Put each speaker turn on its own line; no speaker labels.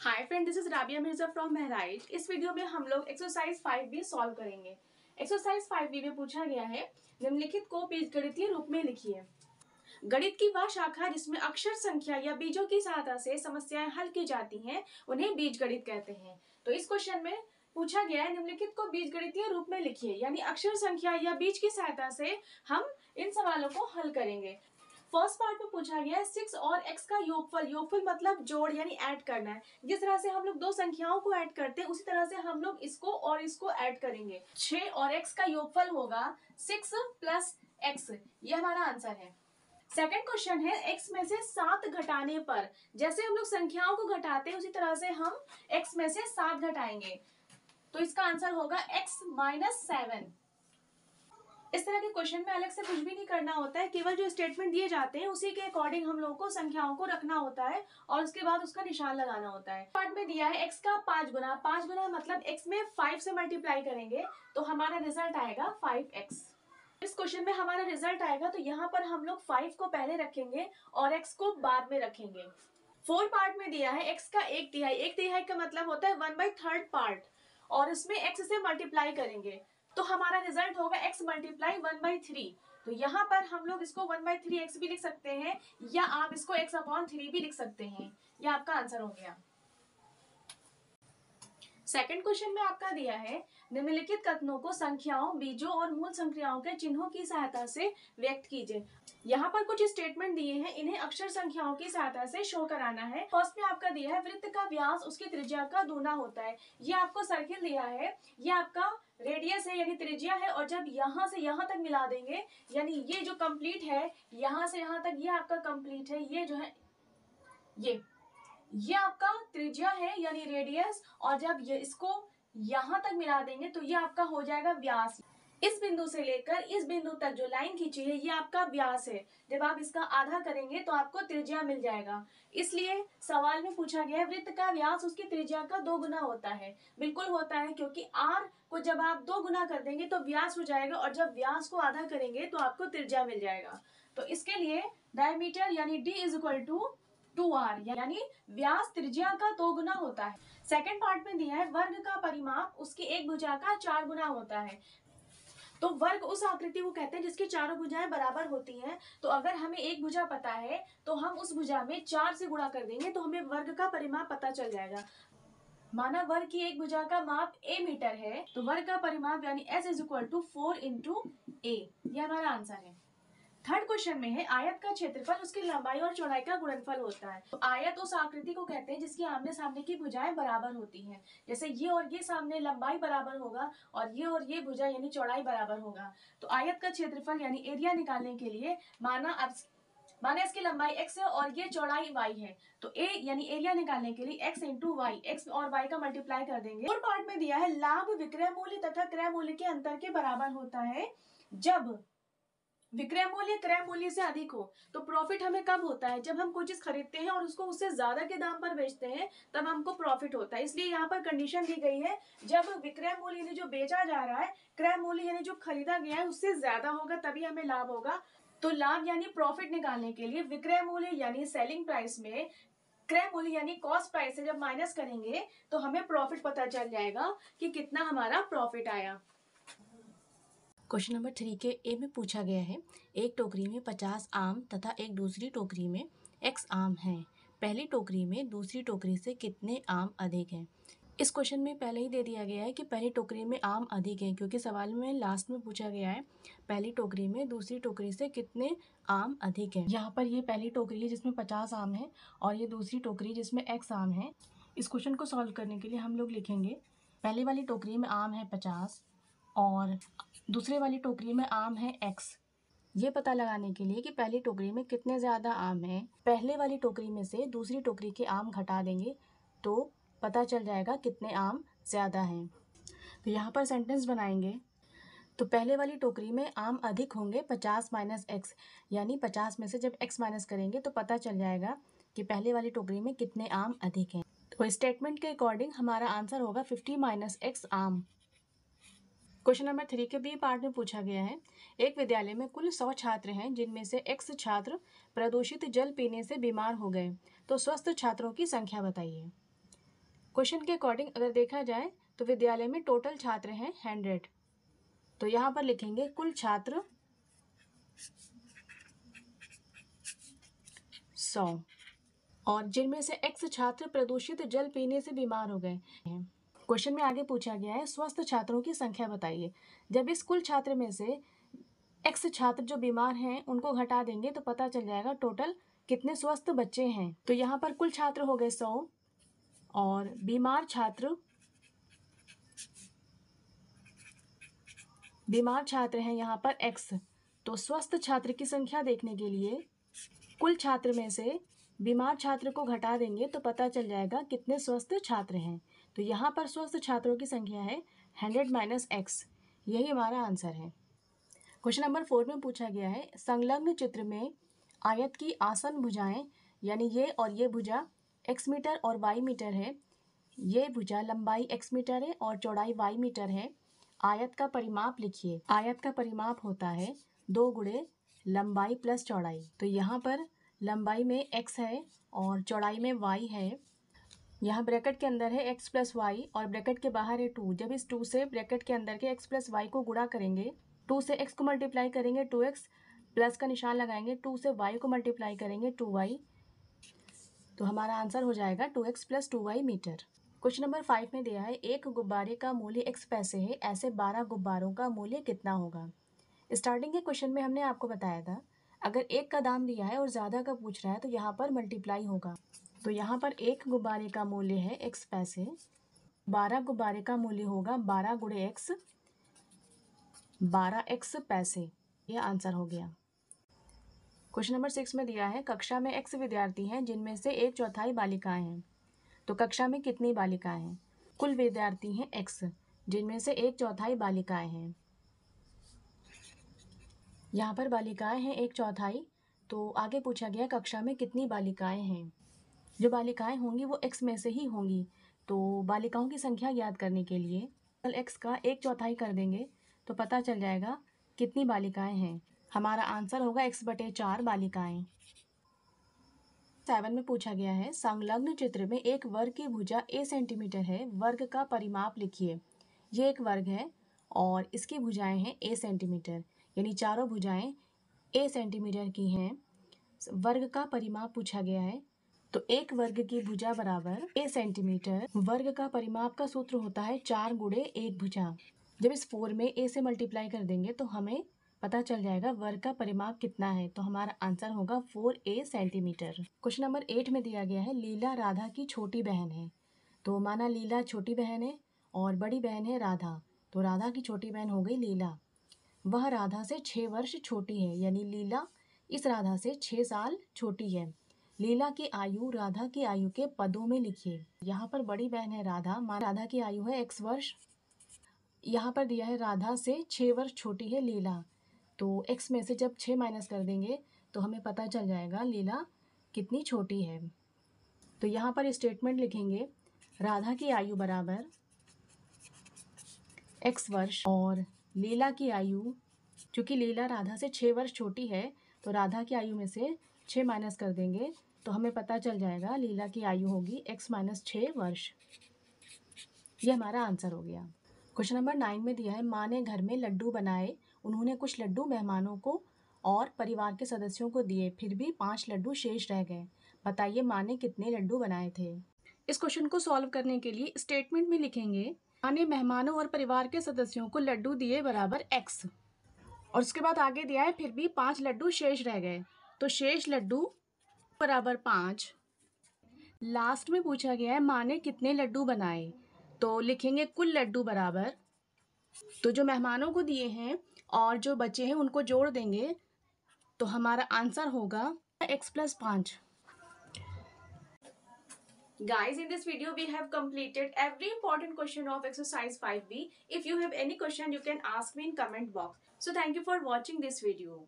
Hi friend, this is Rabia Mirza from Bahraich. इस video में हम लोग एक्सरसाइज 5B सॉल्व करेंगे। एक्सरसाइज 5B में पूछा गया है, निम्नलिखित को बीजगणितीय रूप में लिखिए। गणित की वह शाखा जिसमें अक्षर, संख्या या बीजों की सहायता से समस्याएं हल की जाती हैं, उन्हें बीजगणित कहते हैं। तो इस क्वेश्चन में पूछा गया है, निम्नलिखित को बीजगणितीय रूप में लिखिए, यानी अक्षर, संख्या या बीज की सहायता से हम इन सवालों को हल करेंगे। फर्स्ट पार्ट में पूछा गया है 6 और x का योगफल। योगफल मतलब जोड़ यानी ऐड करना है। जिस तरह से हम लोग दो संख्याओं को ऐड करते हैं, उसी तरह से हम लोग इसको और इसको ऐड करेंगे। 6 और x का योगफल होगा 6 + x। ये हमारा आंसर है। सेकंड क्वेश्चन है, x में से 7 घटाने पर, जैसे हम लोग संख्याओं को घटाते हैं उसी तरह से हम x में से 7 घटाएंगे, तो इसका आंसर होगा x - 7। इस तरह के क्वेश्चन में अलग से कुछ भी नहीं करना होता है, केवल जो स्टेटमेंट दिए जाते हैं उसी के अकॉर्डिंग हम लोगों को संख्याओं को रखना होता है और उसके बाद उसका निशान लगाना होता है। पार्ट में दिया है x का 5 गुना। 5 गुना मतलब x में 5 से मल्टीप्लाई करेंगे तो हमारा रिजल्ट आएगा 5x। इस क्वेश्चन में हमारा रिजल्ट आएगा तो यहाँ पर हम लोग 5 को पहले रखेंगे और x को बाद में रखेंगे। 4 पार्ट में दिया है x का 1/3। 1/3 का मतलब होता है 1/3 पार्ट, और इसमें x से मल्टीप्लाई करेंगे तो हमारा रिजल्ट होगा x × 1/3। तो यहाँ पर हम लोग इसको 1/3x भी लिख सकते हैं या आप इसको x/3 भी लिख सकते हैं। यह आपका आंसर हो गया। सेकंड क्वेश्चन में आपका दिया है, निम्नलिखित कथनों को संख्याओं, बीजों और मूल संख्याओं के चिन्हों की सहायता से व्यक्त कीजिए। यहाँ पर कुछ स्टेटमेंट दिए हैं, इन्हें अक्षर संख्याओं की सहायता से शो कराना है। फर्स्ट में आपका दिया है, वृत्त का व्यास उसकी त्रिज्या का दूना होता है। ये आपको सर्किल दिया है, ये आपका रेडियस है यानी त्रिज्या है, और जब यहाँ से यहाँ तक मिला देंगे यानी ये जो कंप्लीट है, यहाँ से यहाँ तक ये आपका कंप्लीट है, ये जो है ये आपका त्रिज्या है यानी रेडियस, और जब ये इसको यहां तक मिला देंगे तो ये आपका हो जाएगा व्यास। इस बिंदु से लेकर इस बिंदु तक जो लाइन खींची है ये आपका व्यास है। जब आप इसका आधा करेंगे तो आपको त्रिज्या मिल जाएगा। इसलिए सवाल में पूछा गया है, वृत्त का व्यास उसकी त्रिज्या का 2 गुना होता है। बिल्कुल होता है, क्योंकि r को जब आप 2 गुना कर देंगे तो व्यास हो जाएगा, और जब व्यास को आधा करेंगे तो आपको त्रिज्या मिल जाएगा। तो इसके लिए डायमीटर यानी d = 2r, यानी व्यास त्रिज्या का 2 गुना होता है। सेकंड पार्ट में दिया है, वर्ग का परिमाप उसकी एक भुजा का 4 गुना होता है। तो वर्ग उस आकृति को कहते हैं जिसकी चारों भुजाएं बराबर होती हैं। तो अगर हमें एक भुजा पता है तो हम उस भुजा में 4 से गुणा कर देंगे तो हमें वर्ग का परिमाप पता चल जाएगा। माना वर्ग की एक भुजा का माप a मीटर है, तो वर्ग का परिमाप यानी s = 4 × a। यह हमारा आंसर है। थर्ड क्वेश्चन में है, आयत का क्षेत्रफल उसकी लंबाई और चौड़ाई का गुणनफल होता है। तो आयत उस आकृति को कहते हैं जिसकी आमने सामने की भुजाएं बराबर होती हैं। जैसे ये और ये सामने लंबाई बराबर होगा और ये भुजा यानी चौड़ाई बराबर होगा। तो आयत का क्षेत्रफल यानी एरिया निकालने के लिए माना इसकी लंबाई x है और ये चौड़ाई y है, तो a यानी एरिया निकालने के लिए x × y, x और y का मल्टीप्लाई कर देंगे। और पार्ट में दिया है, लाभ विक्रय मूल्य तथा क्रय मूल्य के अंतर के बराबर होता है जब विक्रय मूल्य क्रय मूल्य से अधिक हो। तो प्रॉफिट हमें कब होता है? जब हम कोई चीज खरीदते हैं और उसको उससे ज्यादा के दाम पर बेचते हैं, तब हमको प्रॉफिट होता है। इसलिए यहाँ पर कंडीशन दी गई है, जब विक्रय मूल्य यानी जो बेचा जा रहा है, क्रय मूल्य यानी जो खरीदा गया है उससे ज्यादा होगा, तभी हमें लाभ होगा। तो लाभ यानी प्रॉफिट निकालने के लिए विक्रय मूल्य यानी सेलिंग प्राइस में क्रय मूल्य यानी कॉस्ट प्राइस से जब माइनस करेंगे तो हमें प्रॉफिट पता चल जाएगा कि कितना हमारा प्रॉफिट आया।
क्वेश्चन नंबर 3 के ए में पूछा गया है, एक टोकरी में 50 आम तथा एक दूसरी टोकरी में x आम हैं। पहली टोकरी में दूसरी टोकरी से कितने आम अधिक हैं? इस क्वेश्चन में पहले ही दे दिया गया है कि पहली टोकरी में आम अधिक हैं, क्योंकि सवाल में लास्ट में पूछा गया है पहली टोकरी में दूसरी टोकरी से कितने आम अधिक हैं। यहाँ पर ये पहली टोकरी है जिसमें 50 आम है और ये दूसरी टोकरी जिसमें x आम है। इस क्वेश्चन को सॉल्व करने के लिए हम लोग लिखेंगे, पहली वाली टोकरी में आम है 50 और दूसरे वाली टोकरी में आम है x। ये पता लगाने के लिए कि पहली टोकरी में कितने ज़्यादा आम हैं, पहले वाली टोकरी में से दूसरी टोकरी के आम घटा देंगे तो पता चल जाएगा कितने आम ज़्यादा हैं। तो यहाँ पर सेंटेंस बनाएंगे, तो पहले वाली टोकरी में आम अधिक होंगे 50 - x, यानी 50 में से जब x माइनस करेंगे तो पता चल जाएगा कि पहले वाली टोकरी में कितने आम अधिक हैं। तो स्टेटमेंट के अकॉर्डिंग हमारा आंसर होगा 50 - x आम। क्वेश्चन नंबर 3 के बी पार्ट में पूछा गया है, एक विद्यालय में कुल 100 छात्र हैं जिनमें से x छात्र प्रदूषित जल पीने से बीमार हो गए, तो स्वस्थ छात्रों की संख्या बताइए। क्वेश्चन के अकॉर्डिंग अगर देखा जाए तो विद्यालय में टोटल छात्र हैं 100, तो यहाँ पर लिखेंगे कुल छात्र 100 और जिनमें से x छात्र प्रदूषित जल पीने से बीमार हो गए हैं। क्वेश्चन में आगे पूछा गया है स्वस्थ छात्रों की संख्या बताइए। जब इस कुल छात्र में से x छात्र जो बीमार हैं उनको घटा देंगे तो पता चल जाएगा टोटल कितने स्वस्थ बच्चे हैं। तो यहाँ पर कुल छात्र हो गए 100 और बीमार छात्र हैं यहाँ पर x। तो स्वस्थ छात्र की संख्या देखने के लिए कुल छात्र में से बीमार छात्र को घटा देंगे तो पता चल जाएगा कितने स्वस्थ छात्र हैं। तो यहाँ पर स्वस्थ छात्रों की संख्या है 100 माइनस x, यही हमारा आंसर है। क्वेश्चन नंबर 4 में पूछा गया है संलग्न चित्र में आयत की आसन भुजाएं, यानी ये और ये भुजा x मीटर और y मीटर है। ये भुजा लंबाई x मीटर है और चौड़ाई y मीटर है। आयत का परिमाप लिखिए। आयत का परिमाप होता है 2 गुणे लंबाई प्लस चौड़ाई। तो यहाँ पर लंबाई में x है और चौड़ाई में y है। यहाँ ब्रैकेट के अंदर है x प्लस वाई और ब्रैकेट के बाहर है 2। जब इस 2 से ब्रैकेट के अंदर के x प्लस वाई को गुणा करेंगे, 2 से x को मल्टीप्लाई करेंगे 2x, प्लस का निशान लगाएंगे, 2 से y को मल्टीप्लाई करेंगे 2y, तो हमारा आंसर हो जाएगा 2x plus 2y metre. Question number 5 में दिया है एक गुब्बारे का मूल्य x पैसे है, ऐसे 12 गुब्बारों का मूल्य कितना होगा। स्टार्टिंग के क्वेश्चन में हमने आपको बताया था अगर एक का दाम दिया है और ज़्यादा का पूछ रहा है तो यहाँ पर मल्टीप्लाई होगा। तो यहाँ पर एक गुब्बारे का मूल्य है x पैसे, 12 गुब्बारे का मूल्य होगा 12 गुणे x, 12x पैसे। यह आंसर हो गया। क्वेश्चन नंबर 6 में दिया है कक्षा में x विद्यार्थी हैं जिनमें से 1/4 बालिकाएं हैं। तो कक्षा में कितनी बालिकाएं हैं। कुल विद्यार्थी हैं x जिनमें से 1/4 बालिकाएं हैं। यहाँ पर बालिकाएं हैं 1/4, तो आगे पूछा गया कक्षा में कितनी बालिकाएं हैं। जो बालिकाएं होंगी वो x में से ही होंगी। तो बालिकाओं की संख्या याद करने के लिए x का 1/4 कर देंगे तो पता चल जाएगा कितनी बालिकाएं हैं। हमारा आंसर होगा x/4 बालिकाएं। 7 में पूछा गया है संलग्न चित्र में एक वर्ग की भुजा a सेंटीमीटर है, वर्ग का परिमाप लिखिए। ये एक वर्ग है और इसकी भुजाएं हैं a सेंटीमीटर, यानी चारों भुजाएं a सेंटीमीटर की हैं। वर्ग का परिमाप पूछा गया है तो एक वर्ग की भुजा बराबर a सेंटीमीटर। वर्ग का परिमाप का सूत्र होता है 4 गुणे एक भुजा। जब इस 4 में a से मल्टीप्लाई कर देंगे तो हमें पता चल जाएगा वर्ग का परिमाप कितना है। तो हमारा आंसर होगा 4a सेंटीमीटर। क्वेश्चन नंबर 8 में दिया गया है लीला राधा की छोटी बहन है। तो माना लीला छोटी बहन है और बड़ी बहन है राधा। तो राधा की छोटी बहन हो गई लीला। वह राधा से 6 वर्ष छोटी है, यानी लीला इस राधा से 6 साल छोटी है। लीला की आयु राधा की आयु के पदों में लिखिए। यहाँ पर बड़ी बहन है राधा, माना राधा की आयु है x वर्ष। यहाँ पर दिया है राधा से 6 वर्ष छोटी है लीला। तो x में से जब 6 माइनस कर देंगे तो हमें पता चल जाएगा लीला कितनी छोटी है। तो यहाँ पर स्टेटमेंट लिखेंगे राधा की आयु बराबर x वर्ष और लीला की आयु, चूँकि लीला राधा से 6 वर्ष छोटी है तो राधा की आयु में से 6 माइनस कर देंगे तो हमें पता चल जाएगा लीला की आयु होगी x माइनस 6 वर्ष। ये हमारा आंसर हो गया। क्वेश्चन नंबर 9 में दिया है माँ ने घर में लड्डू बनाए, उन्होंने कुछ लड्डू मेहमानों को और परिवार के सदस्यों को दिए, फिर भी 5 लड्डू शेष रह गए। बताइए माँ ने कितने लड्डू बनाए थे। इस क्वेश्चन को सॉल्व करने के लिए स्टेटमेंट में लिखेंगे माँ ने मेहमानों और परिवार के सदस्यों को लड्डू दिए बराबर x, और उसके बाद आगे दिया है फिर भी 5 लड्डू शेष रह गए, तो शेष लड्डू बराबर 5। लास्ट में पूछा गया है माँ ने कितने लड्डू बनाए, तो लिखेंगे कुल लड्डू बराबर, तो जो मेहमानों को दिए हैं और जो बचे हैं उनको जोड़ देंगे तो हमारा आंसर होगा x + 5।
Guys, in this video we have completed every important question of exercise 5B. If you have any question you can ask me in comment box. So thank you for watching this video.